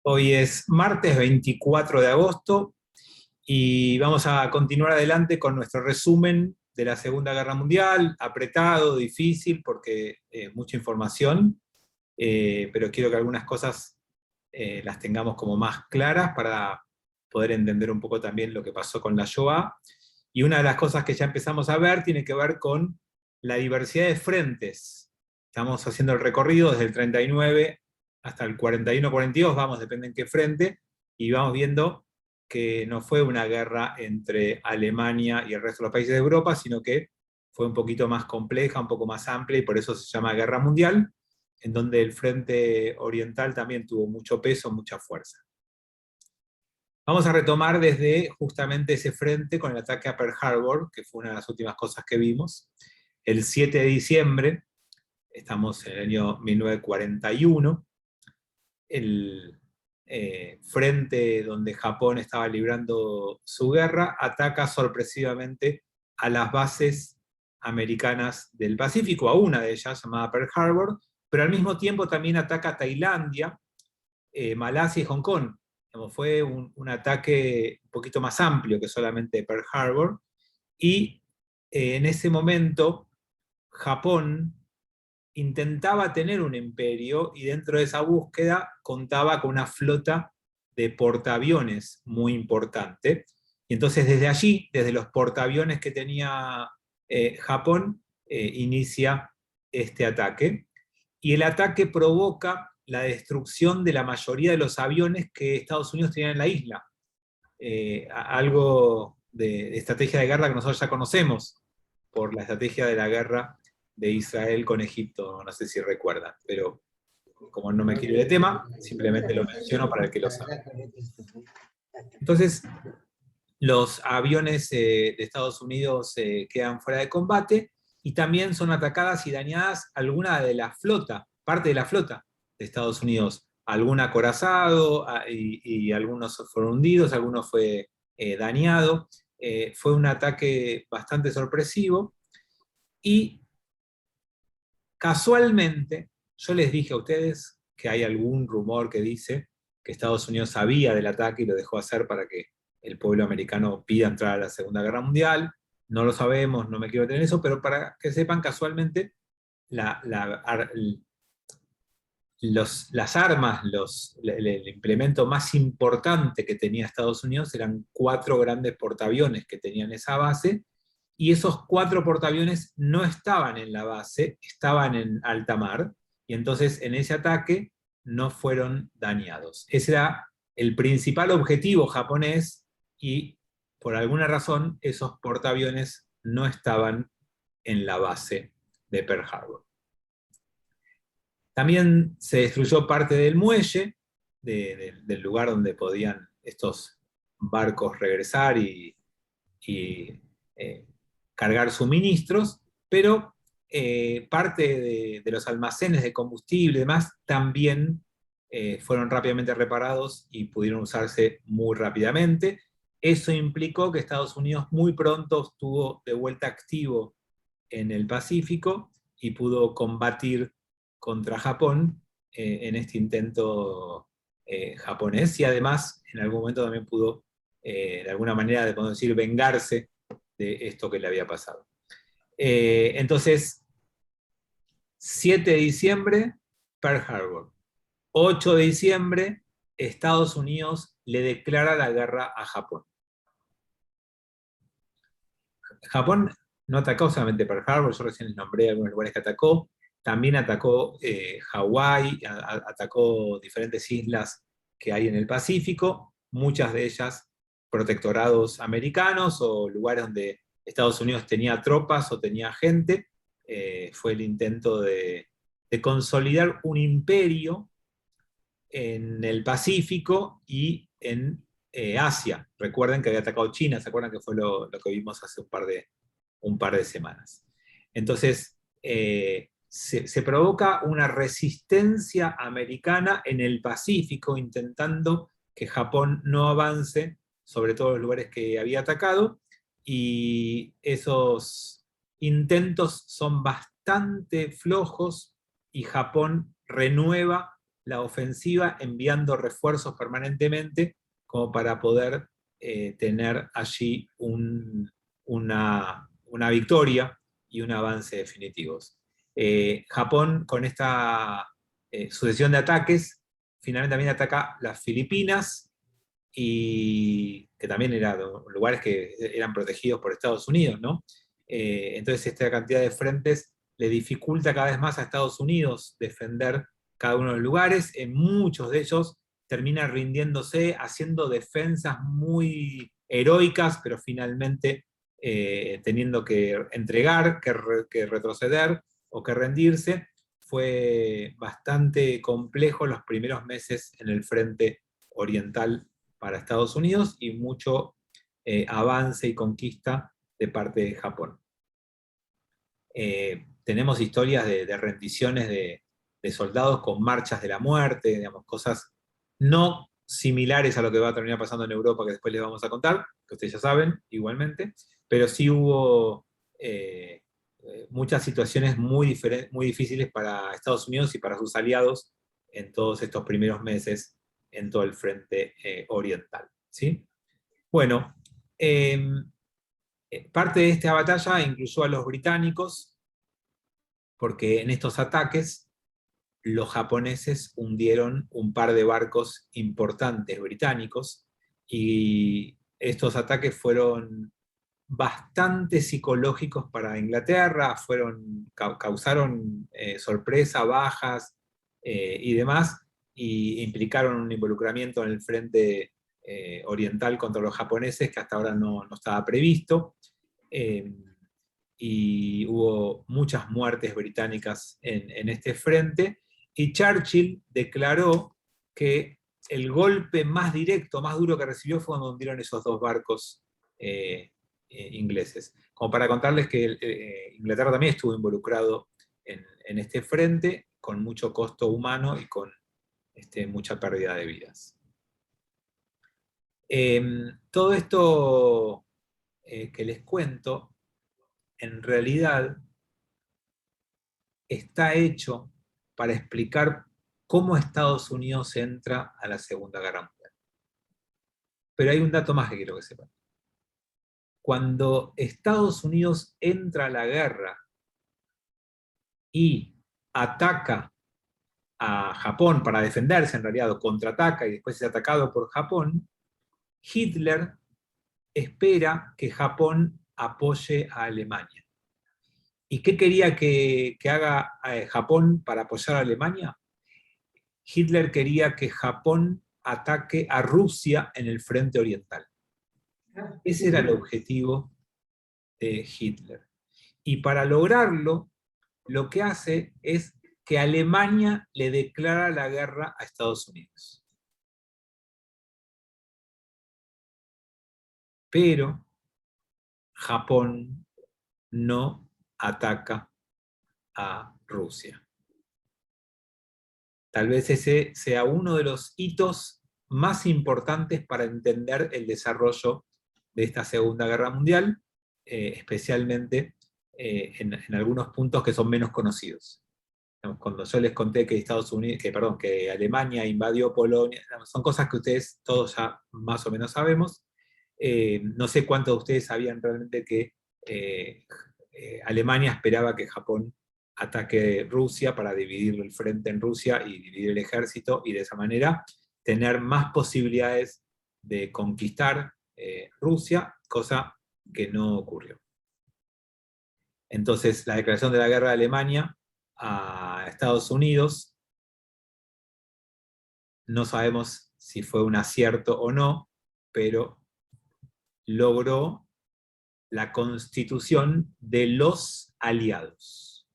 Hoy es martes 24 de agosto y vamos a continuar adelante con nuestro resumen de la Segunda Guerra Mundial, apretado, difícil, porque mucha información, pero quiero que algunas cosas las tengamos como más claras para poder entender un poco también lo que pasó con la Shoah. Y una de las cosas que ya empezamos a ver tiene que ver con la diversidad de frentes. Estamos haciendo el recorrido desde el 39 hasta el 41-42, vamos, depende en qué frente, y vamos viendo que no fue una guerra entre Alemania y el resto de los países de Europa, sino que fue un poquito más compleja, un poco más amplia, y por eso se llama Guerra Mundial, en donde el frente oriental también tuvo mucho peso, mucha fuerza. Vamos a retomar desde justamente ese frente con el ataque a Pearl Harbor, que fue una de las últimas cosas que vimos. El 7 de diciembre, estamos en el año 1941, el frente donde Japón estaba librando su guerra ataca sorpresivamente a las bases americanas del Pacífico, a una de ellas llamada Pearl Harbor, pero al mismo tiempo también ataca a Tailandia, Malasia y Hong Kong. Fue un ataque un poquito más amplio que solamente Pearl Harbor, y en ese momento Japón intentaba tener un imperio y dentro de esa búsqueda contaba con una flota de portaaviones muy importante. Y entonces desde allí, desde los portaaviones que tenía Japón, inicia este ataque. Y el ataque provoca la destrucción de la mayoría de los aviones que Estados Unidos tenía en la isla. Algo de estrategia de guerra que nosotros ya conocemos por la estrategia de la guerra de Israel con Egipto, no sé si recuerdan, pero como no me quiero ir de tema, simplemente lo menciono para el que lo sabe. Entonces, los aviones de Estados Unidos quedan fuera de combate y también son atacadas y dañadas alguna de la flota, parte de la flota de Estados Unidos. Algún acorazado y algunos fueron hundidos, algunos fue dañado. Fue un ataque bastante sorpresivo y casualmente yo les dije a ustedes que hay algún rumor que dice que Estados Unidos sabía del ataque y lo dejó hacer para que el pueblo americano pida entrar a la Segunda Guerra Mundial. No lo sabemos, no me quiero tener eso, pero para que sepan, casualmente la, la, las armas, el implemento más importante que tenía Estados Unidos eran 4 grandes portaaviones que tenían esa base, y esos 4 portaaviones no estaban en la base, estaban en alta mar, y entonces en ese ataque no fueron dañados. Ese era el principal objetivo japonés, y por alguna razón esos portaaviones no estaban en la base de Pearl Harbor. También se destruyó parte del muelle, del lugar donde podían estos barcos regresar y cargar suministros, pero parte de los almacenes de combustible y demás también fueron rápidamente reparados y pudieron usarse muy rápidamente. Eso implicó que Estados Unidos muy pronto estuvo de vuelta activo en el Pacífico y pudo combatir contra Japón en este intento japonés, y además en algún momento también pudo, de alguna manera, podemos decir, vengarse de esto que le había pasado. Entonces, 7 de diciembre, Pearl Harbor. 8 de diciembre, Estados Unidos le declara la guerra a Japón. Japón no atacó solamente Pearl Harbor, yo recién les nombré algunos lugares que atacó, también atacó Hawái, atacó diferentes islas que hay en el Pacífico, muchas de ellas protectorados americanos o lugares donde Estados Unidos tenía tropas o tenía gente. Fue el intento de consolidar un imperio en el Pacífico y en Asia. Recuerden que había atacado China, ¿se acuerdan que fue lo que vimos hace un par de semanas? Entonces, se provoca una resistencia americana en el Pacífico, intentando que Japón no avance sobre todos los lugares que había atacado, y esos intentos son bastante flojos y Japón renueva la ofensiva enviando refuerzos permanentemente como para poder tener allí una victoria y un avance definitivos. Japón, con esta sucesión de ataques, finalmente también ataca las Filipinas, y que también eran lugares que eran protegidos por Estados Unidos, ¿no? Entonces esta cantidad de frentes le dificulta cada vez más a Estados Unidos defender cada uno de los lugares. En muchos de ellos termina rindiéndose, haciendo defensas muy heroicas, pero finalmente teniendo que entregar, que retroceder o que rendirse. Fue bastante complejo los primeros meses en el frente oriental para Estados Unidos, y mucho avance y conquista de parte de Japón. Tenemos historias de rendiciones de soldados con marchas de la muerte, digamos, cosas no similares a lo que va a terminar pasando en Europa, que después les vamos a contar, que ustedes ya saben igualmente, pero sí hubo muchas situaciones muy difíciles para Estados Unidos y para sus aliados en todos estos primeros meses en todo el frente oriental. ¿Sí? Bueno, parte de esta batalla incluyó a los británicos, porque en estos ataques los japoneses hundieron un par de barcos importantes británicos, y estos ataques fueron bastante psicológicos para Inglaterra, causaron sorpresa, bajas y demás, y implicaron un involucramiento en el frente oriental contra los japoneses que hasta ahora no estaba previsto. Eh, y hubo muchas muertes británicas en este frente, y Churchill declaró que el golpe más directo, más duro que recibió fue cuando hundieron esos dos barcos ingleses. Como para contarles que Inglaterra también estuvo involucrado en este frente, con mucho costo humano y con mucha pérdida de vidas. Todo esto que les cuento, en realidad está hecho para explicar cómo Estados Unidos entra a la Segunda Guerra Mundial. Pero hay un dato más que quiero que sepan. Cuando Estados Unidos entra a la guerra y ataca a Japón para defenderse, en realidad, o contraataca y después es atacado por Japón, Hitler espera que Japón apoye a Alemania. ¿Y qué quería que haga Japón para apoyar a Alemania? Hitler quería que Japón ataque a Rusia en el frente oriental. Ese era el objetivo de Hitler. Y para lograrlo, lo que hace es que Alemania le declara la guerra a Estados Unidos. Pero Japón no ataca a Rusia. Tal vez ese sea uno de los hitos más importantes para entender el desarrollo de esta Segunda Guerra Mundial, especialmente en algunos puntos que son menos conocidos. Cuando yo les conté que que Alemania invadió Polonia, son cosas que ustedes todos ya más o menos sabemos. No sé cuántos de ustedes sabían realmente que Alemania esperaba que Japón ataque Rusia para dividir el frente en Rusia y dividir el ejército, y de esa manera tener más posibilidades de conquistar Rusia, cosa que no ocurrió. Entonces, la declaración de la guerra de Alemania a Estados Unidos, no sabemos si fue un acierto o no, pero logró la constitución de los aliados.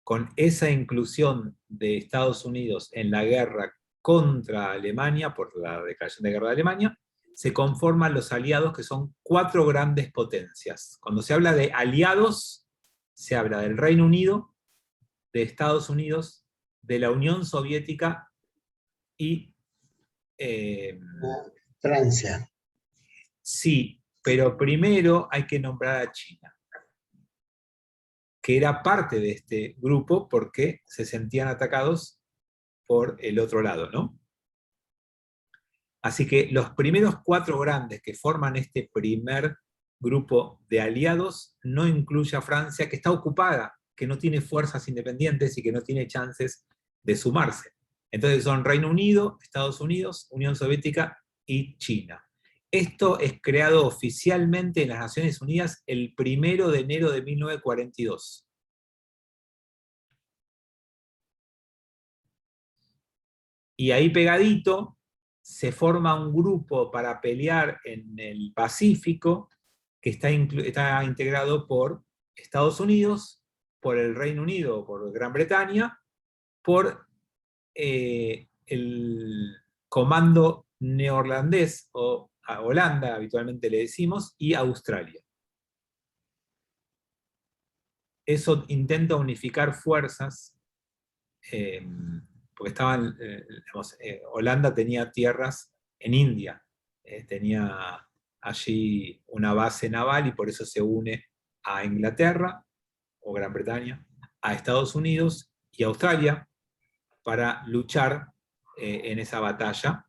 Con esa inclusión de Estados Unidos en la guerra contra Alemania, por la declaración de guerra de Alemania, se conforman los aliados, que son 4 grandes potencias. Cuando se habla de aliados, se habla del Reino Unido, de Estados Unidos, de la Unión Soviética y Francia. Sí, pero primero hay que nombrar a China, que era parte de este grupo porque se sentían atacados por el otro lado, ¿no? Así que los primeros 4 grandes que forman este primer grupo de aliados no incluye a Francia, que está ocupada, que no tiene fuerzas independientes y que no tiene chances de sumarse. Entonces son Reino Unido, Estados Unidos, Unión Soviética y China. Esto es creado oficialmente en las Naciones Unidas el 1 de enero de 1942. Y ahí pegadito se forma un grupo para pelear en el Pacífico que está integrado por Estados Unidos, por el Reino Unido, por Gran Bretaña, por el Comando Neerlandés, o a Holanda habitualmente le decimos, y Australia. Eso intenta unificar fuerzas, porque estaban, digamos, Holanda tenía tierras en India, tenía allí una base naval y por eso se une a Inglaterra o Gran Bretaña, a Estados Unidos y Australia para luchar en esa batalla,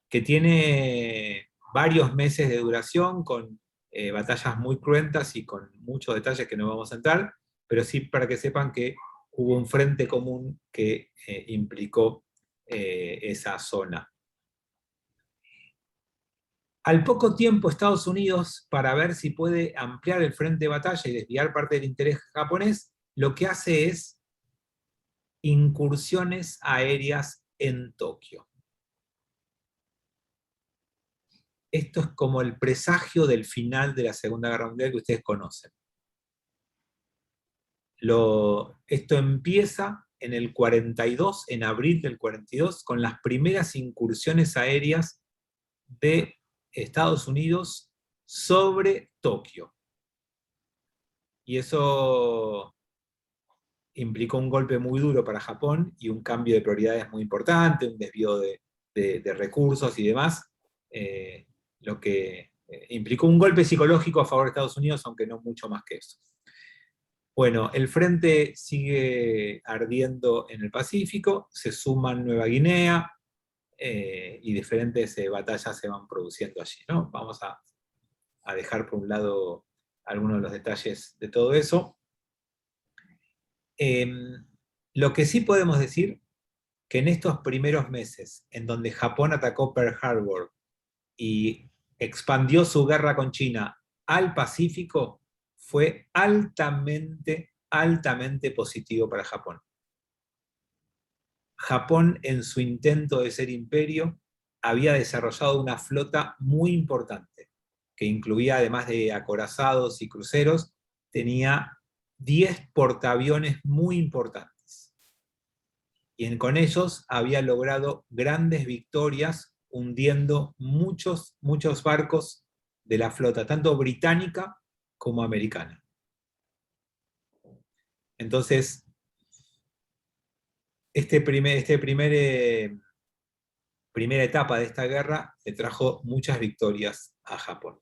que tiene varios meses de duración, con batallas muy cruentas y con muchos detalles que no vamos a entrar, pero sí para que sepan que hubo un frente común que implicó esa zona. Al poco tiempo, Estados Unidos, para ver si puede ampliar el frente de batalla y desviar parte del interés japonés, lo que hace es incursiones aéreas en Tokio. Esto es como el presagio del final de la Segunda Guerra Mundial que ustedes conocen. Esto empieza en el 42, en abril del 42, con las primeras incursiones aéreas de Estados Unidos sobre Tokio. Y eso implicó un golpe muy duro para Japón y un cambio de prioridades muy importante, un desvío de recursos y demás, lo que implicó un golpe psicológico a favor de Estados Unidos, aunque no mucho más que eso. Bueno, el frente sigue ardiendo en el Pacífico, se suman Nueva Guinea y diferentes batallas se van produciendo allí, ¿no? Vamos a dejar por un lado algunos de los detalles de todo eso. Lo que sí podemos decir, que en estos primeros meses, en donde Japón atacó Pearl Harbor y expandió su guerra con China al Pacífico, fue altamente, altamente positivo para Japón. Japón, en su intento de ser imperio, había desarrollado una flota muy importante, que incluía, además de acorazados y cruceros, tenía 10 portaaviones muy importantes. Y con ellos había logrado grandes victorias, hundiendo muchos barcos de la flota, tanto británica como americana. Entonces, primera etapa de esta guerra le trajo muchas victorias a Japón.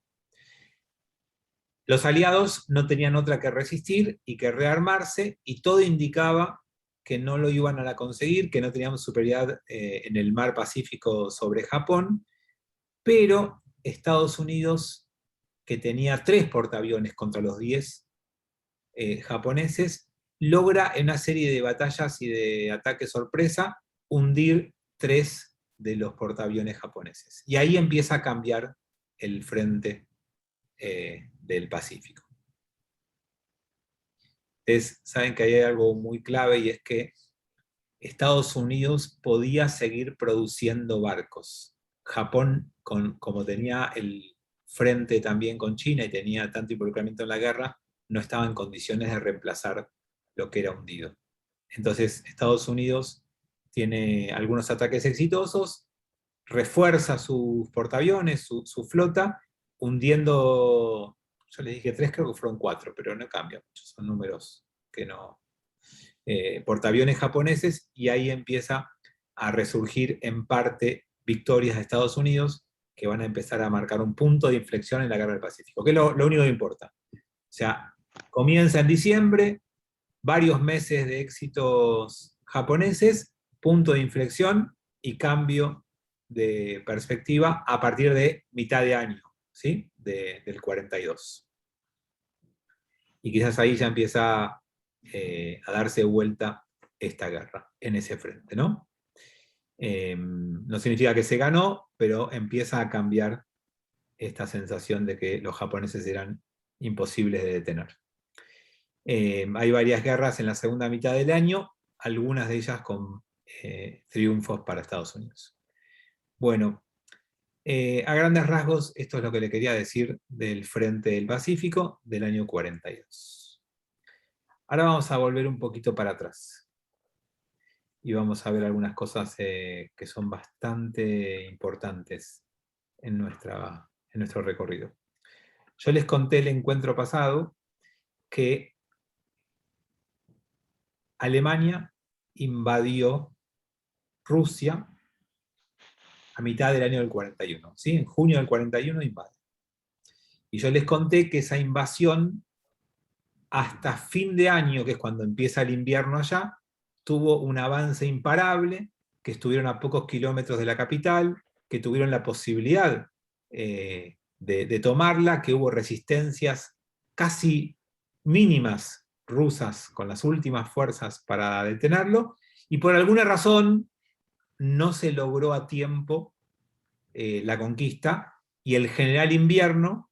Los aliados no tenían otra que resistir y que rearmarse, y todo indicaba que no lo iban a conseguir, que no tenían superioridad en el mar Pacífico sobre Japón, pero Estados Unidos, que tenía 3 portaaviones contra los 10 japoneses, logra en una serie de batallas y de ataques sorpresa hundir 3 de los portaaviones japoneses. Y ahí empieza a cambiar el frente del Pacífico. Ustedes saben que hay algo muy clave, y es que Estados Unidos podía seguir produciendo barcos. Japón, como tenía el frente también con China y tenía tanto involucramiento en la guerra, no estaba en condiciones de reemplazar lo que era hundido. Entonces Estados Unidos tiene algunos ataques exitosos, refuerza sus portaaviones, su flota, hundiendo, yo les dije 3, creo que fueron 4, pero no cambia mucho, son números que no... portaaviones japoneses, y ahí empieza a resurgir en parte victorias de Estados Unidos, que van a empezar a marcar un punto de inflexión en la guerra del Pacífico, que es lo único que importa. O sea, comienza en diciembre, varios meses de éxitos japoneses, punto de inflexión y cambio de perspectiva a partir de mitad de año, ¿sí? Del 42. Y quizás ahí ya empieza a darse vuelta esta guerra en ese frente, ¿no? No significa que se ganó, pero empieza a cambiar esta sensación de que los japoneses eran imposibles de detener. Hay varias guerras en la segunda mitad del año, algunas de ellas con triunfos para Estados Unidos. Bueno, a grandes rasgos, esto es lo que le quería decir del Frente del Pacífico del año 42. Ahora vamos a volver un poquito para atrás. Y vamos a ver algunas cosas que son bastante importantes en nuestro recorrido. Yo les conté el encuentro pasado que Alemania invadió Rusia a mitad del año del 41, ¿sí? En junio del 41 invade. Y yo les conté que esa invasión, hasta fin de año, que es cuando empieza el invierno allá, tuvo un avance imparable, que estuvieron a pocos kilómetros de la capital, que tuvieron la posibilidad de tomarla, que hubo resistencias casi mínimas rusas con las últimas fuerzas para detenerlo, y por alguna razón no se logró a tiempo la conquista, y el general Invierno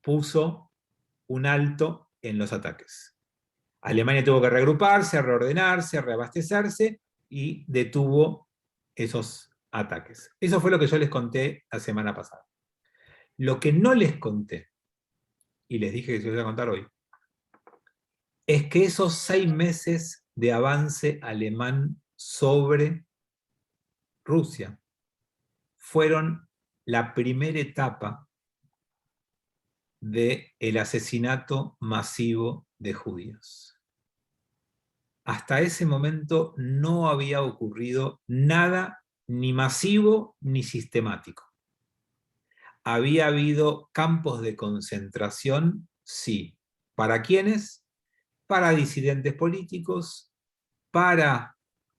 puso un alto en los ataques. Alemania tuvo que reagruparse, reordenarse, reabastecerse, y detuvo esos ataques. Eso fue lo que yo les conté la semana pasada. Lo que no les conté, y les dije que se los voy a contar hoy, es que esos 6 meses de avance alemán sobre Rusia fueron la primera etapa del asesinato masivo de judíos. Hasta ese momento no había ocurrido nada ni masivo ni sistemático. Había habido campos de concentración, sí. ¿Para quiénes? Para disidentes políticos, para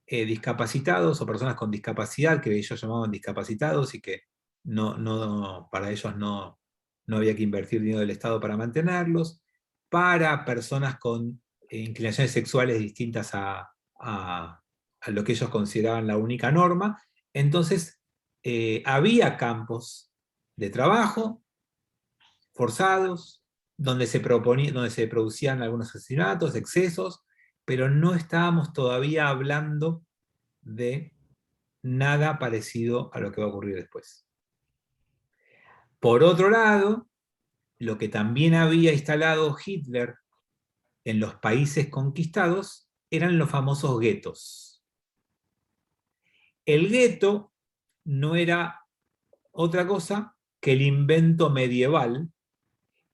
discapacitados o personas con discapacidad, que ellos llamaban discapacitados y que para ellos no había que invertir dinero del Estado para mantenerlos, para personas con inclinaciones sexuales distintas a lo que ellos consideraban la única norma. Entonces, había campos de trabajo forzados, donde se producían algunos asesinatos, excesos, pero no estábamos todavía hablando de nada parecido a lo que va a ocurrir después. Por otro lado, lo que también había instalado Hitler en los países conquistados eran los famosos guetos. El gueto no era otra cosa que el invento medieval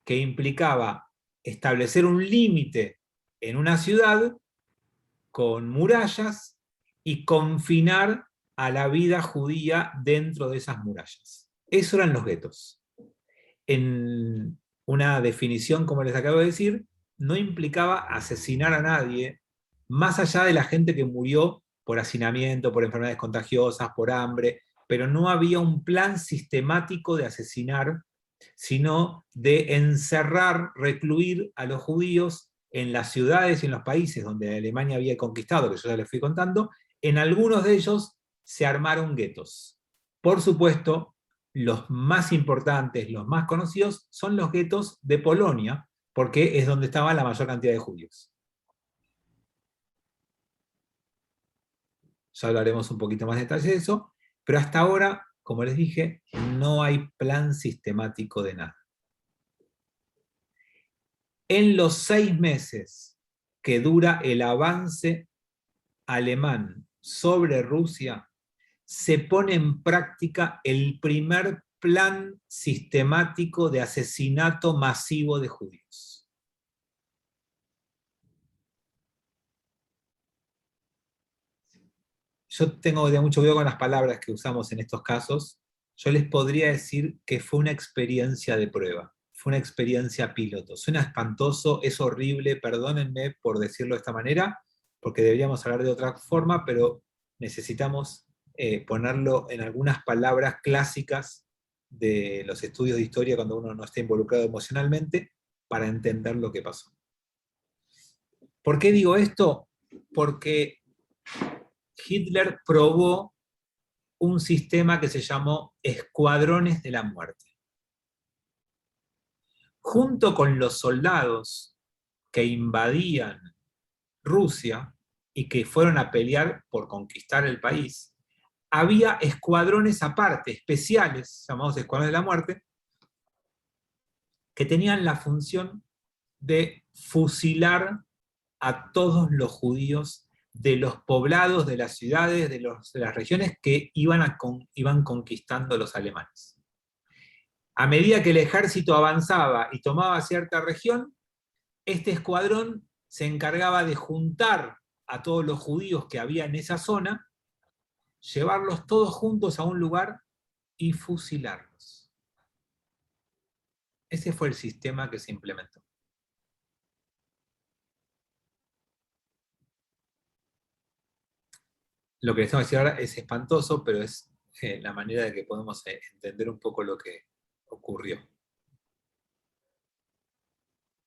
que implicaba establecer un límite en una ciudad con murallas y confinar a la vida judía dentro de esas murallas. Eso eran los guetos. En una definición, como les acabo de decir, no implicaba asesinar a nadie, más allá de la gente que murió por hacinamiento, por enfermedades contagiosas, por hambre, pero no había un plan sistemático de asesinar, sino de encerrar, recluir a los judíos en las ciudades y en los países donde Alemania había conquistado, que yo ya les fui contando. En algunos de ellos se armaron guetos. Por supuesto, los más importantes, los más conocidos, son los guetos de Polonia, porque es donde estaba la mayor cantidad de judíos. Ya hablaremos un poquito más de detalle de eso, pero hasta ahora, como les dije, no hay plan sistemático de nada. En los 6 meses que dura el avance alemán sobre Rusia, se pone en práctica el primer plan sistemático de asesinato masivo de judíos. Yo tengo que tener mucho cuidado con las palabras que usamos en estos casos. Yo les podría decir que fue una experiencia de prueba, fue una experiencia piloto. Suena espantoso, es horrible, perdónenme por decirlo de esta manera, porque deberíamos hablar de otra forma, pero necesitamos ponerlo en algunas palabras clásicas de los estudios de historia cuando uno no está involucrado emocionalmente, para entender lo que pasó. ¿Por qué digo esto? Porque Hitler probó un sistema que se llamó escuadrones de la muerte. Junto con los soldados que invadían Rusia y que fueron a pelear por conquistar el país, había escuadrones aparte, especiales, llamados escuadrones de la muerte, que tenían la función de fusilar a todos los judíos de los poblados, de las ciudades, de las regiones que iban conquistando los alemanes. A medida que el ejército avanzaba y tomaba cierta región, este escuadrón se encargaba de juntar a todos los judíos que había en esa zona, llevarlos todos juntos a un lugar y fusilarlos. Ese fue el sistema que se implementó. Lo que les tengo que decir ahora es espantoso, pero es la manera de que podemos entender un poco lo que ocurrió.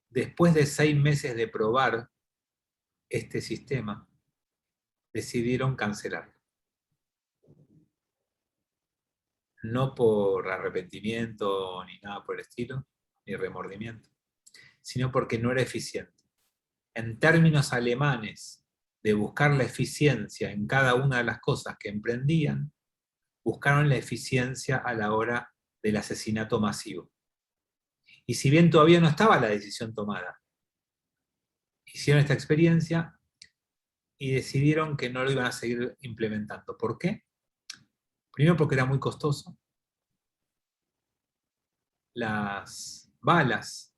Después de 6 meses de probar este sistema, decidieron cancelarlo. No por arrepentimiento ni nada por el estilo, ni remordimiento, sino porque no era eficiente. En términos alemanes, de buscar la eficiencia en cada una de las cosas que emprendían, buscaron la eficiencia a la hora del asesinato masivo. Y si bien todavía no estaba la decisión tomada, hicieron esta experiencia y decidieron que no lo iban a seguir implementando. ¿Por qué? Primero porque era muy costoso. Las balas,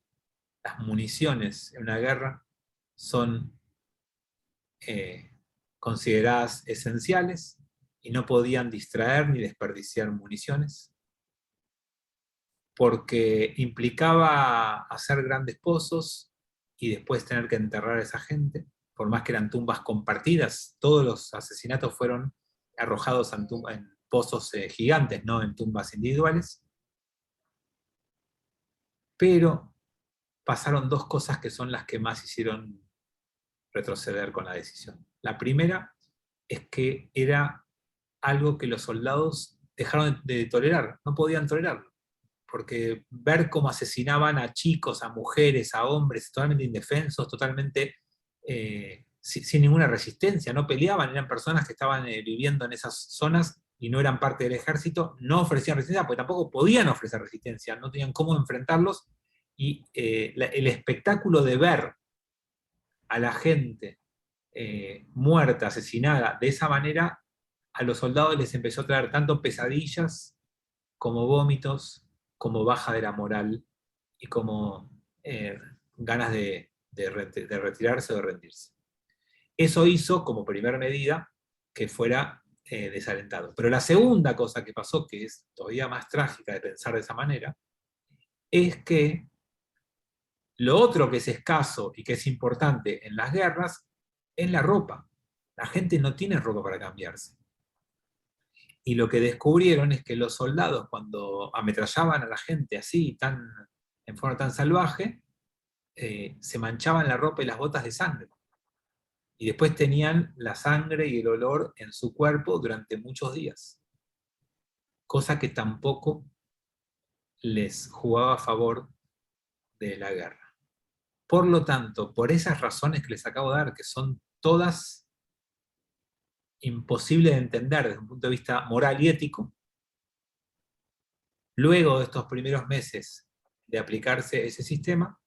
las municiones en una guerra son consideradas esenciales y no podían distraer ni desperdiciar municiones, porque implicaba hacer grandes pozos y después tener que enterrar a esa gente, por más que eran tumbas compartidas. Todos los asesinatos fueron arrojados en pozos gigantes, no en tumbas individuales. Pero pasaron 2 cosas que son las que más hicieron retroceder con la decisión. La primera es que era algo que los soldados dejaron de tolerar, no podían tolerarlo, porque ver cómo asesinaban a chicos, a mujeres, a hombres, totalmente indefensos, totalmente sin ninguna resistencia, no peleaban, eran personas que estaban viviendo en esas zonas y no eran parte del ejército, no ofrecían resistencia, porque tampoco podían ofrecer resistencia, no tenían cómo enfrentarlos, y el espectáculo de ver a la gente muerta, asesinada, de esa manera, a los soldados les empezó a traer tanto pesadillas como vómitos, como baja de la moral y como ganas de retirarse o de rendirse. Eso hizo, como primera medida, que fuera desalentado. Pero la segunda cosa que pasó, que es todavía más trágica de pensar de esa manera, es que lo otro que es escaso y que es importante en las guerras es la ropa. La gente no tiene ropa para cambiarse. Y lo que descubrieron es que los soldados, cuando ametrallaban a la gente así, en forma tan salvaje, se manchaban la ropa y las botas de sangre. Y después tenían la sangre y el olor en su cuerpo durante muchos días. Cosa que tampoco les jugaba a favor de la guerra. Por lo tanto, por esas razones que les acabo de dar, que son todas imposibles de entender desde un punto de vista moral y ético, luego de estos primeros meses de aplicarse ese sistema,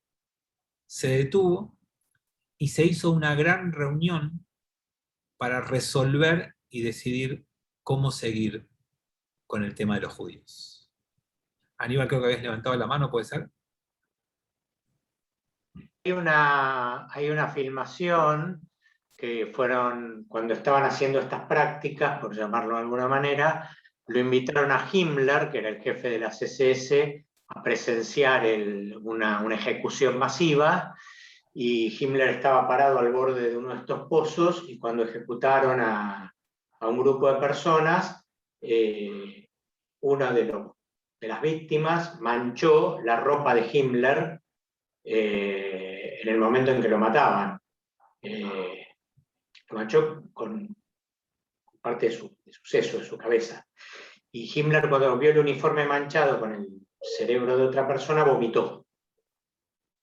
se detuvo y se hizo una gran reunión para resolver y decidir cómo seguir con el tema de los judíos. Aníbal, creo que habías levantado la mano, ¿puede ser? Hay una filmación que fueron, cuando estaban haciendo estas prácticas, por llamarlo de alguna manera, lo invitaron a Himmler, que era el jefe de las SS, a presenciar una ejecución masiva, y Himmler estaba parado al borde de uno de estos pozos, y cuando ejecutaron a a un grupo de personas, una de las víctimas manchó la ropa de Himmler en el momento en que lo mataban. Lo manchó con parte de su seso, de su cabeza. Y Himmler, cuando vio el uniforme manchado con el cerebro de otra persona, vomitó.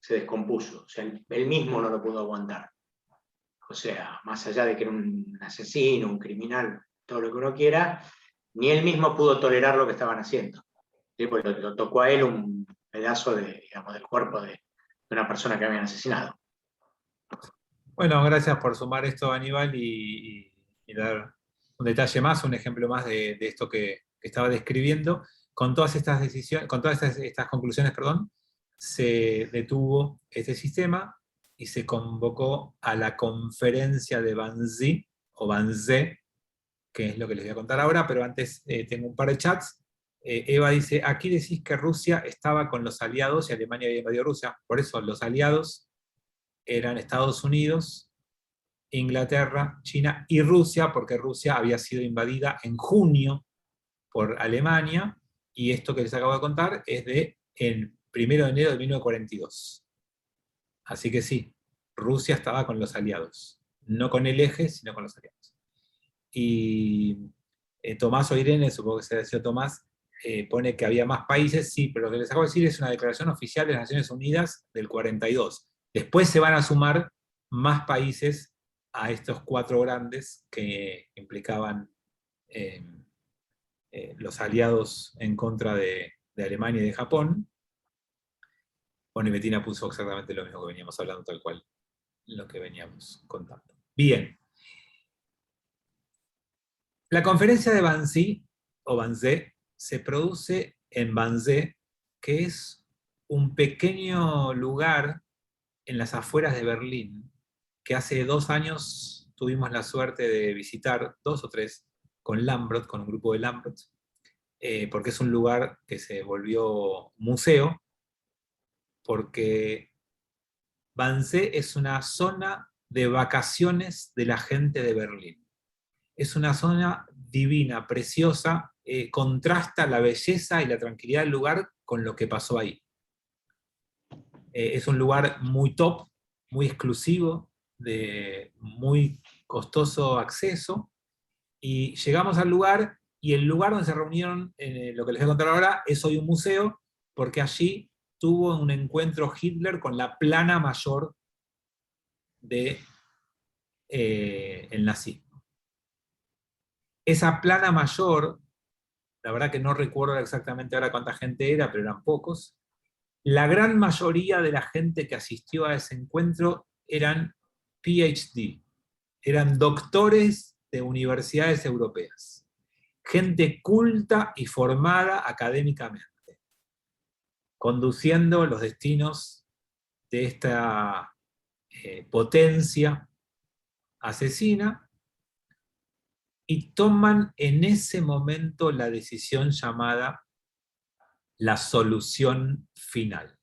Se descompuso. O sea, él mismo no lo pudo aguantar. O sea, más allá de que era un asesino, un criminal, todo lo que uno quiera, ni él mismo pudo tolerar lo que estaban haciendo. ¿Sí? Porque lo tocó a él un pedazo digamos, del cuerpo de una persona que habían asesinado. Bueno, gracias por sumar esto, Aníbal, y dar un detalle más, un ejemplo más de esto que estaba describiendo. Con todas estas decisiones, con todas estas conclusiones, perdón, se detuvo este sistema y se convocó a la conferencia de Wannsee, o Wannsee, que es lo que les voy a contar ahora, pero antes tengo un par de chats. Eva dice, aquí decís que Rusia estaba con los aliados y Alemania había invadido Rusia. Por eso los aliados eran Estados Unidos, Inglaterra, China y Rusia, porque Rusia había sido invadida en junio por Alemania, y esto que les acabo de contar es de el 1 de enero de 1942. Así que sí, Rusia estaba con los aliados, no con el eje, sino con los aliados. Y Tomás o Irene, supongo que se decía Tomás, pone que había más países, sí, pero lo que les acabo de decir es una declaración oficial de las Naciones Unidas del 42. Después se van a sumar más países a estos 4 grandes que implicaban los aliados en contra de Alemania y de Japón. Bueno, y Betina puso exactamente lo mismo que veníamos hablando, tal cual lo que veníamos contando. Bien. La conferencia de Wannsee, o Wannsee, se produce en Wannsee, que es un pequeño lugar en las afueras de Berlín, que hace 2 años tuvimos la suerte de visitar, 2 o 3, con Lambrot, con un grupo de Lambrot, porque es un lugar que se volvió museo, porque Wannsee es una zona de vacaciones de la gente de Berlín. Es una zona divina, preciosa, contrasta la belleza y la tranquilidad del lugar con lo que pasó ahí. Es un lugar muy top, muy exclusivo, de muy costoso acceso, y llegamos al lugar, y el lugar donde se reunieron, lo que les voy a contar ahora, es hoy un museo, porque allí tuvo un encuentro Hitler con la plana mayor del nazismo. Esa plana mayor, la verdad que no recuerdo exactamente ahora cuánta gente era, pero eran pocos. La gran mayoría de la gente que asistió a ese encuentro eran PhD, eran doctores de universidades europeas, gente culta y formada académicamente, conduciendo los destinos de esta potencia asesina, y toman en ese momento la decisión llamada la solución final.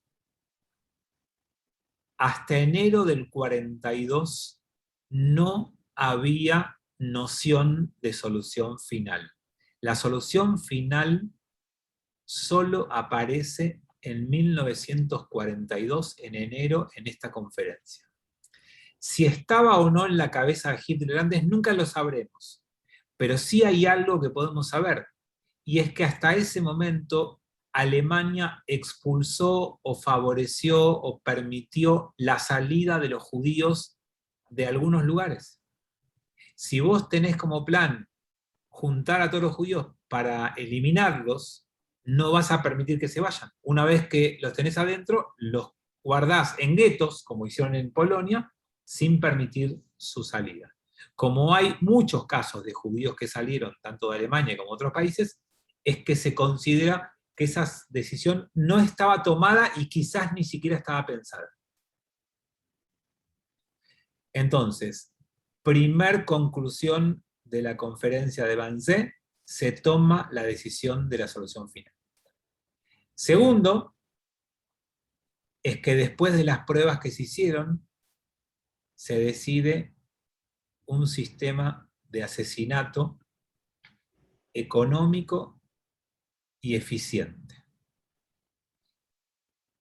Hasta enero del 42 no había noción de solución final. La solución final solo aparece en 1942, en enero, en esta conferencia. Si estaba o no en la cabeza de Hitler antes, nunca lo sabremos. Pero sí hay algo que podemos saber, y es que hasta ese momento Alemania expulsó o favoreció o permitió la salida de los judíos de algunos lugares. Si vos tenés como plan juntar a todos los judíos para eliminarlos, no vas a permitir que se vayan. Una vez que los tenés adentro, los guardás en guetos, como hicieron en Polonia, sin permitir su salida. Como hay muchos casos de judíos que salieron, tanto de Alemania como de otros países, es que se considera que esa decisión no estaba tomada y quizás ni siquiera estaba pensada. Entonces, primer conclusión de la conferencia de Wannsee, se toma la decisión de la solución final. Segundo, es que después de las pruebas que se hicieron, se decide un sistema de asesinato económico y eficiente.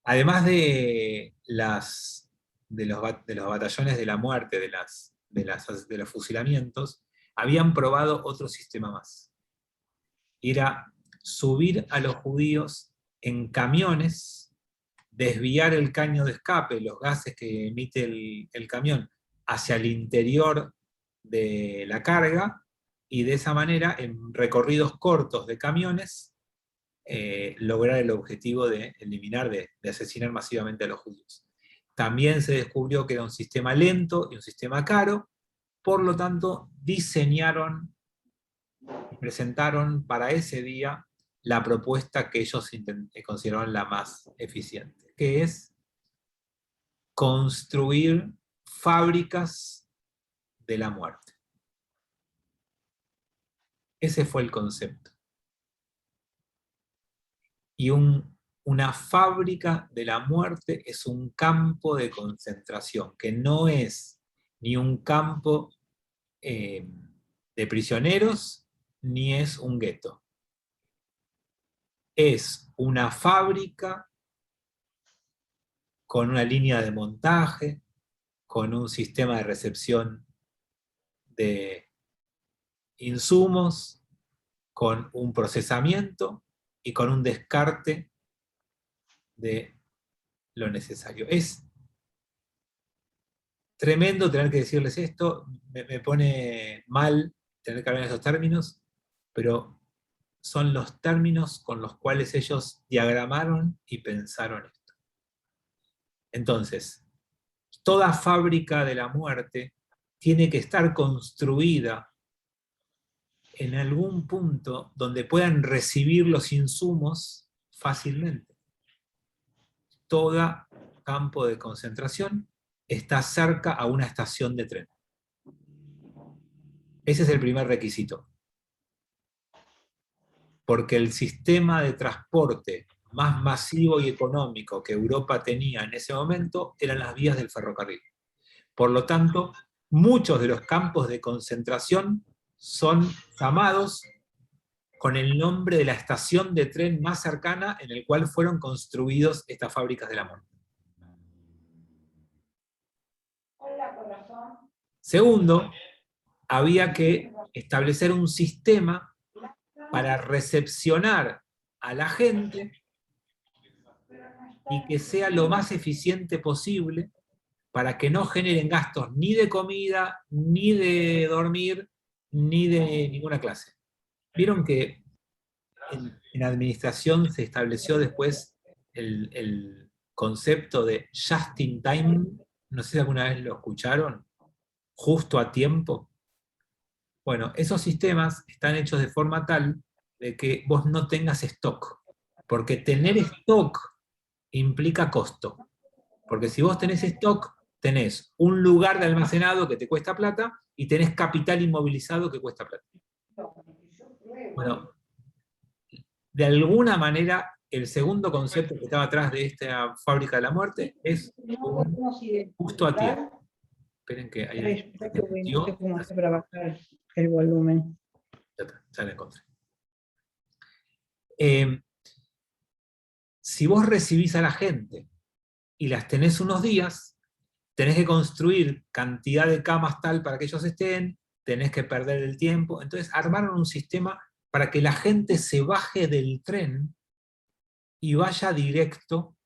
Además de los batallones de la muerte, de los fusilamientos, habían probado otro sistema más. Era subir a los judíos en camiones, desviar el caño de escape, los gases que emite el camión, hacia el interior de la carga, y de esa manera, en recorridos cortos de camiones, lograr el objetivo de eliminar, de asesinar masivamente a los judíos. También se descubrió que era un sistema lento y un sistema caro, por lo tanto diseñaron y presentaron para ese día la propuesta que ellos consideraron la más eficiente, que es construir fábricas de la muerte. Ese fue el concepto. Y una fábrica de la muerte es un campo de concentración, que no es ni un campo de prisioneros, ni es un gueto. Es una fábrica con una línea de montaje, con un sistema de recepción de insumos, con un procesamiento y con un descarte de lo necesario. Es tremendo tener que decirles esto, me pone mal tener que hablar en esos términos, pero son los términos con los cuales ellos diagramaron y pensaron esto. Entonces, toda fábrica de la muerte tiene que estar construida en algún punto donde puedan recibir los insumos fácilmente. Todo campo de concentración está cerca a una estación de tren. Ese es el primer requisito. Porque el sistema de transporte más masivo y económico que Europa tenía en ese momento eran las vías del ferrocarril. Por lo tanto, muchos de los campos de concentración son llamados con el nombre de la estación de tren más cercana en el cual fueron construidos estas fábricas de la muerte. Segundo, había que establecer un sistema para recepcionar a la gente y que sea lo más eficiente posible para que no generen gastos ni de comida, ni de dormir, ni de ninguna clase. Vieron que en administración se estableció después el concepto de just in time, no sé si alguna vez lo escucharon, justo a tiempo. Bueno, esos sistemas están hechos de forma tal de que vos no tengas stock, porque tener stock implica costo. Porque si vos tenés stock, tenés un lugar de almacenado que te cuesta plata y tenés capital inmovilizado que cuesta plata. Bueno, de alguna manera, el segundo concepto que estaba atrás de esta fábrica de la muerte es justo a tiempo. Esperen que ahí... No sé cómo hacer para bajar el volumen. Ya la encontré. Si vos recibís a la gente y las tenés unos días, tenés que construir cantidad de camas tal para que ellos estén, tenés que perder el tiempo. Entonces armaron un sistema para que la gente se baje del tren y vaya directo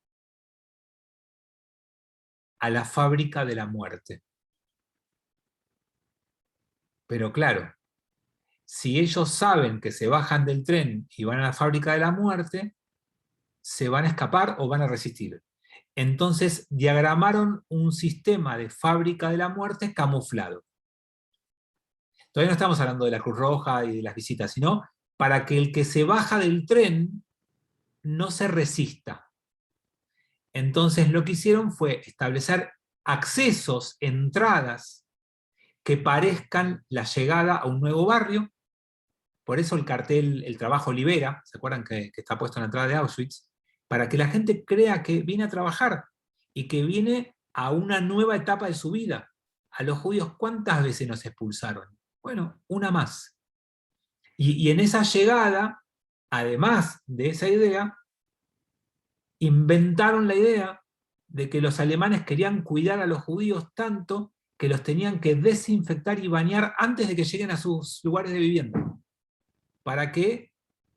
a la fábrica de la muerte. Pero claro, si ellos saben que se bajan del tren y van a la fábrica de la muerte, se van a escapar o van a resistir. Entonces diagramaron un sistema de fábrica de la muerte camuflado. Todavía no estamos hablando de la Cruz Roja y de las visitas, sino para que el que se baja del tren no se resista. Entonces lo que hicieron fue establecer accesos, entradas, que parezcan la llegada a un nuevo barrio. Por eso el cartel, el trabajo libera, ¿se acuerdan que está puesto en la entrada de Auschwitz? Para que la gente crea que viene a trabajar y que viene a una nueva etapa de su vida. A los judíos, ¿cuántas veces nos expulsaron? Bueno, una más. Y en esa llegada, además de esa idea, inventaron la idea de que los alemanes querían cuidar a los judíos tanto que los tenían que desinfectar y bañar antes de que lleguen a sus lugares de vivienda, para que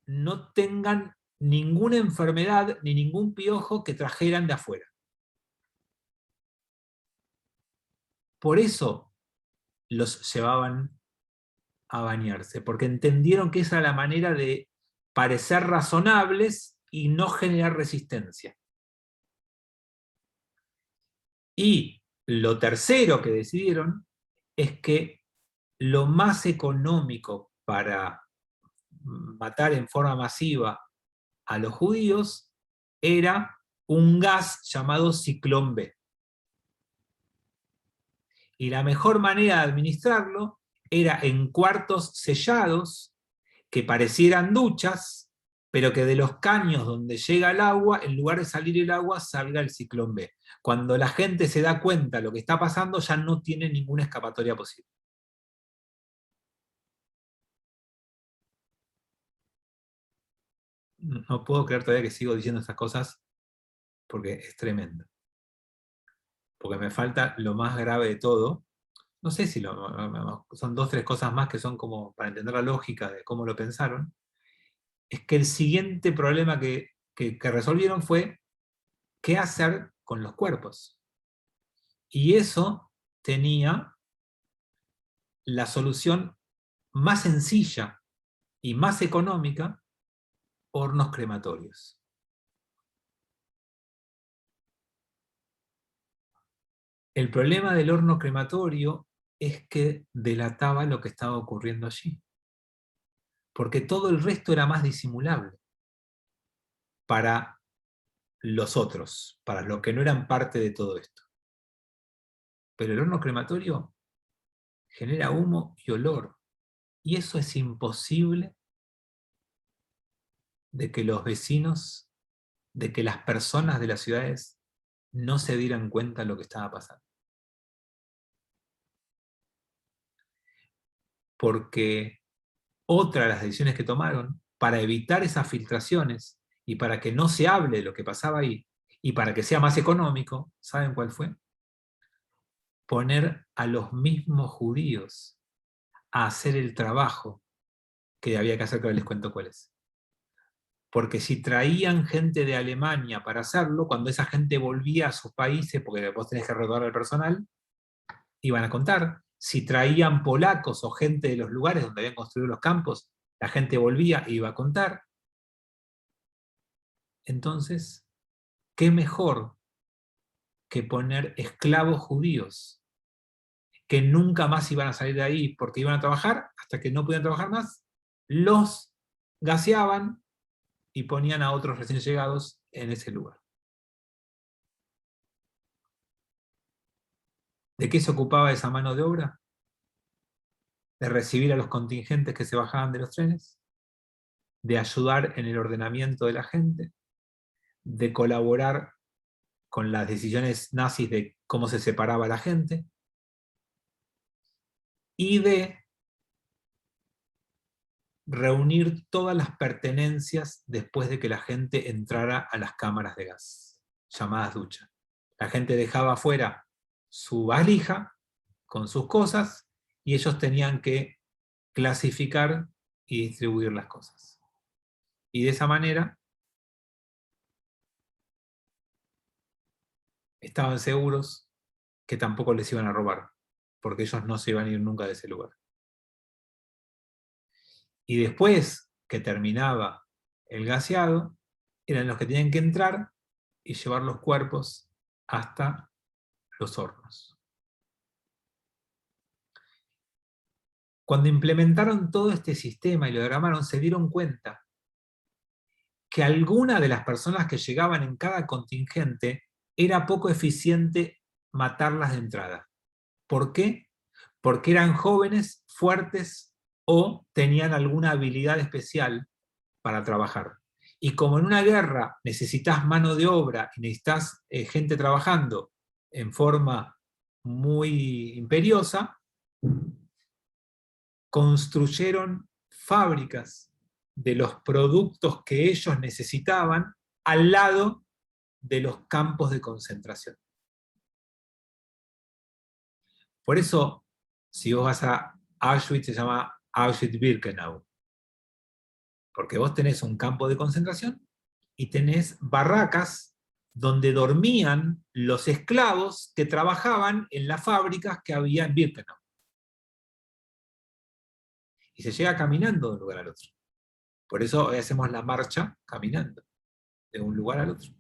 no tengan ninguna enfermedad ni ningún piojo que trajeran de afuera. Por eso los llevaban a bañarse, porque entendieron que esa era la manera de parecer razonables y no generar resistencia. Y lo tercero que decidieron es que lo más económico para matar en forma masiva a los judíos era un gas llamado ciclón B. Y la mejor manera de administrarlo era en cuartos sellados que parecieran duchas, pero que de los caños donde llega el agua, en lugar de salir el agua, salga el ciclón B. Cuando la gente se da cuenta de lo que está pasando, ya no tiene ninguna escapatoria posible. No puedo creer todavía que sigo diciendo estas cosas, porque es tremendo. Porque me falta lo más grave de todo. No sé si son 2 o 3 cosas más que son como para entender la lógica de cómo lo pensaron. Es que el siguiente problema que resolvieron fue qué hacer con los cuerpos. Y eso tenía la solución más sencilla y más económica: hornos crematorios. El problema del horno crematorio es que delataba lo que estaba ocurriendo allí, porque todo el resto era más disimulable para los otros, para los que no eran parte de todo esto. Pero el horno crematorio genera humo y olor, y eso es imposible de que los vecinos, de que las personas de las ciudades no se dieran cuenta de lo que estaba pasando. Porque otra de las decisiones que tomaron para evitar esas filtraciones y para que no se hable de lo que pasaba ahí y para que sea más económico, ¿saben cuál fue? Poner a los mismos judíos a hacer el trabajo que había que hacer, que ahora les cuento cuál es. Porque si traían gente de Alemania para hacerlo, cuando esa gente volvía a sus países, porque vos tenés que rotar al personal, iban a contar. Si traían polacos o gente de los lugares donde habían construido los campos, la gente volvía e iba a contar. Entonces, ¿qué mejor que poner esclavos judíos que nunca más iban a salir de ahí porque iban a trabajar hasta que no podían trabajar más? Los gaseaban y ponían a otros recién llegados en ese lugar. ¿De qué se ocupaba esa mano de obra? De recibir a los contingentes que se bajaban de los trenes, de ayudar en el ordenamiento de la gente, de colaborar con las decisiones nazis de cómo se separaba la gente, y de reunir todas las pertenencias después de que la gente entrara a las cámaras de gas, llamadas ducha. La gente dejaba afuera su valija con sus cosas y ellos tenían que clasificar y distribuir las cosas. Y de esa manera estaban seguros que tampoco les iban a robar, porque ellos no se iban a ir nunca de ese lugar. Y después que terminaba el gaseado, eran los que tenían que entrar y llevar los cuerpos hasta los hornos. Cuando implementaron todo este sistema y lo diagramaron, se dieron cuenta que alguna de las personas que llegaban en cada contingente era poco eficiente matarlas de entrada. ¿Por qué? Porque eran jóvenes, fuertes o tenían alguna habilidad especial para trabajar. Y como en una guerra necesitas mano de obra y necesitas gente trabajando en forma muy imperiosa, construyeron fábricas de los productos que ellos necesitaban al lado de los campos de concentración. Por eso, si vos vas a Auschwitz, se llama Auschwitz-Birkenau, porque vos tenés un campo de concentración y tenés barracas donde dormían los esclavos que trabajaban en las fábricas que había en Birkenau. Y se llega caminando de un lugar al otro. Por eso hoy hacemos la marcha caminando, de un lugar al otro.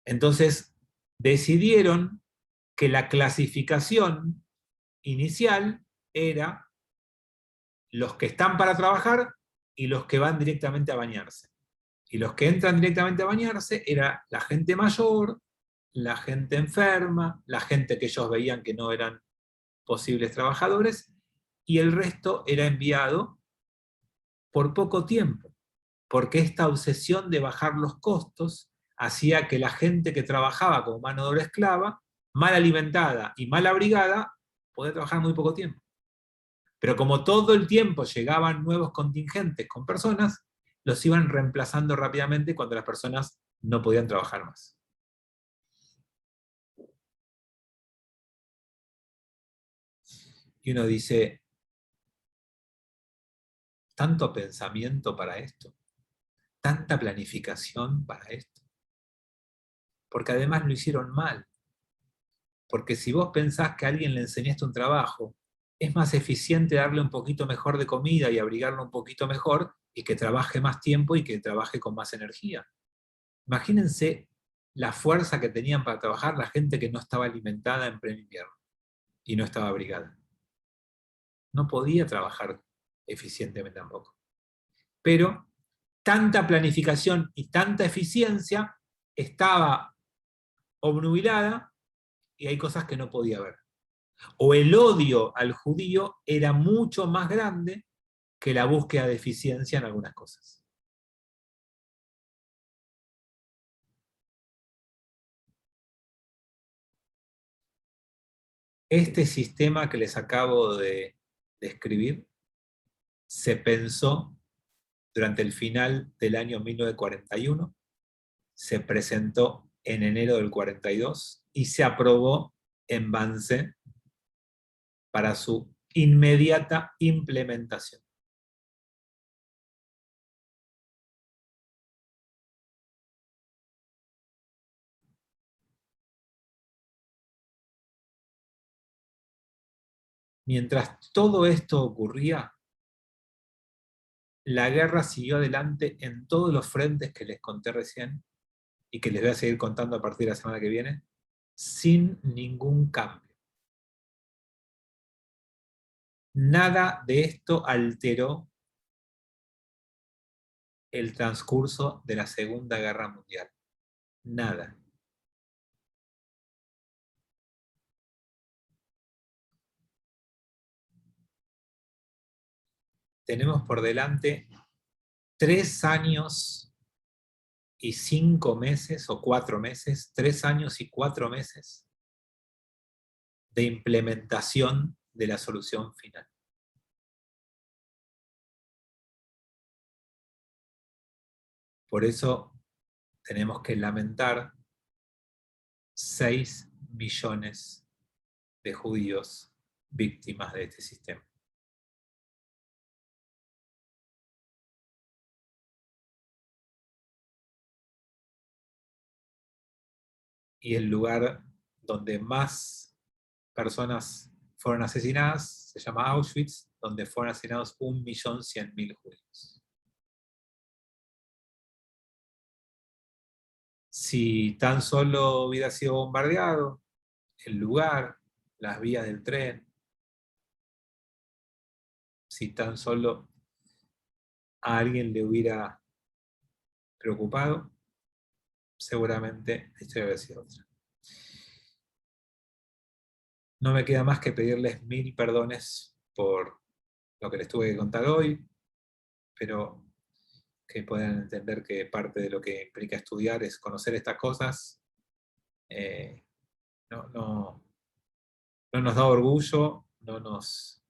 Entonces, decidieron que la clasificación inicial era los que están para trabajar y los que van directamente a bañarse. Y los que entran directamente a bañarse era la gente mayor, la gente enferma, la gente que ellos veían que no eran posibles trabajadores, y el resto era enviado por poco tiempo, porque esta obsesión de bajar los costos hacía que la gente que trabajaba como mano de obra esclava, mal alimentada y mal abrigada, podía trabajar muy poco tiempo. Pero como todo el tiempo llegaban nuevos contingentes con personas, los iban reemplazando rápidamente cuando las personas no podían trabajar más. Y uno dice, ¿tanto pensamiento para esto? ¿Tanta planificación para esto? Porque además lo hicieron mal. Porque si vos pensás que a alguien le enseñaste un trabajo, es más eficiente darle un poquito mejor de comida y abrigarlo un poquito mejor y que trabaje más tiempo y que trabaje con más energía. Imagínense la fuerza que tenían para trabajar la gente que no estaba alimentada en pleno invierno y no estaba abrigada. No podía trabajar eficientemente tampoco. Pero tanta planificación y tanta eficiencia estaba obnubilada y hay cosas que no podía ver. O el odio al judío era mucho más grande que la búsqueda de eficiencia en algunas cosas. Este sistema que les acabo de describir se pensó durante el final del año 1941, se presentó en enero del 42 y se aprobó en Wannsee para su inmediata implementación. Mientras todo esto ocurría, la guerra siguió adelante en todos los frentes que les conté recién y que les voy a seguir contando a partir de la semana que viene, sin ningún cambio. Nada de esto alteró el transcurso de la Segunda Guerra Mundial. Nada. Tenemos por delante 3 años y 5 meses, o 4 meses, 3 años y 4 meses de implementación de la solución final. Por eso tenemos que lamentar 6 millones de judíos víctimas de este sistema. Y el lugar donde más personas fueron asesinadas se llama Auschwitz, donde fueron asesinados 1.100.000 judíos. Si tan solo hubiera sido bombardeado el lugar, las vías del tren, si tan solo a alguien le hubiera preocupado, seguramente la historia hubiera sido otra. No me queda más que pedirles 1000 perdones por lo que les tuve que contar hoy, pero que puedan entender que parte de lo que implica estudiar es conocer estas cosas. No nos da orgullo no nos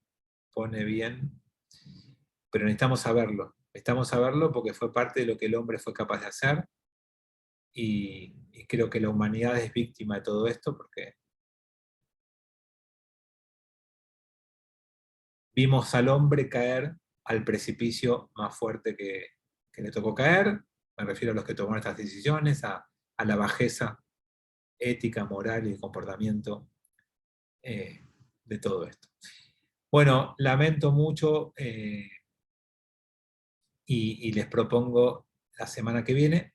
pone bien, pero necesitamos saberlo porque fue parte de lo que el hombre fue capaz de hacer, y creo que la humanidad es víctima de todo esto, porque vimos al hombre caer al precipicio más fuerte que le tocó caer. Me refiero a los que tomaron estas decisiones, a la bajeza ética, moral y de comportamiento de todo esto. Bueno, lamento mucho y les propongo la semana que viene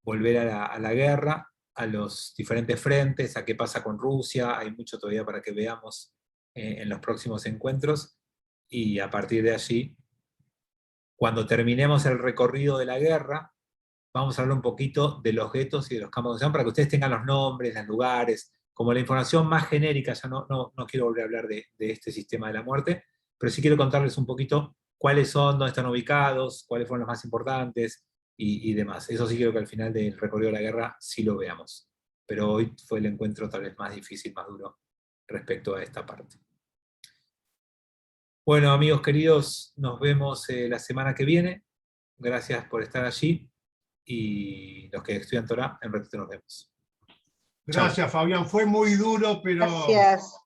volver a la guerra, a los diferentes frentes, a qué pasa con Rusia. Hay mucho todavía para que veamos en los próximos encuentros, y a partir de allí, cuando terminemos el recorrido de la guerra, vamos a hablar un poquito de los guetos y de los campos de concentración para que ustedes tengan los nombres, los lugares, como la información más genérica. Ya no quiero volver a hablar de este sistema de la muerte, pero sí quiero contarles un poquito cuáles son, dónde están ubicados, cuáles fueron los más importantes y demás. Eso sí quiero que al final del recorrido de la guerra sí lo veamos. Pero hoy fue el encuentro tal vez más difícil, más duro respecto a esta parte. Bueno, amigos queridos, nos vemos la semana que viene. Gracias por estar allí. Y los que estudian Torah, en ratito nos vemos. Gracias, chau. Fabián. Fue muy duro, pero Gracias.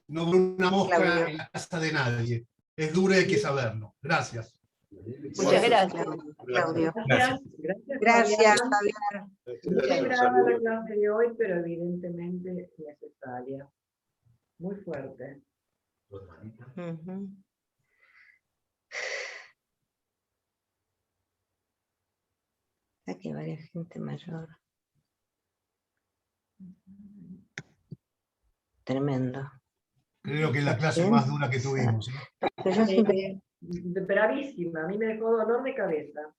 no duró una mosca Claudio. en la casa de nadie. Es duro y hay que saberlo. Gracias. Muchas gracias, Claudio. Gracias. Gracias, Fabián. Muy brava la clase de hoy, pero evidentemente necesaria. Muy fuerte. Ujú. Aquí varias gente mayor. Tremendo. Creo que es la clase más dura que tuvimos. Pero yo siempre- Bravísima, a mí me dejó dolor de cabeza.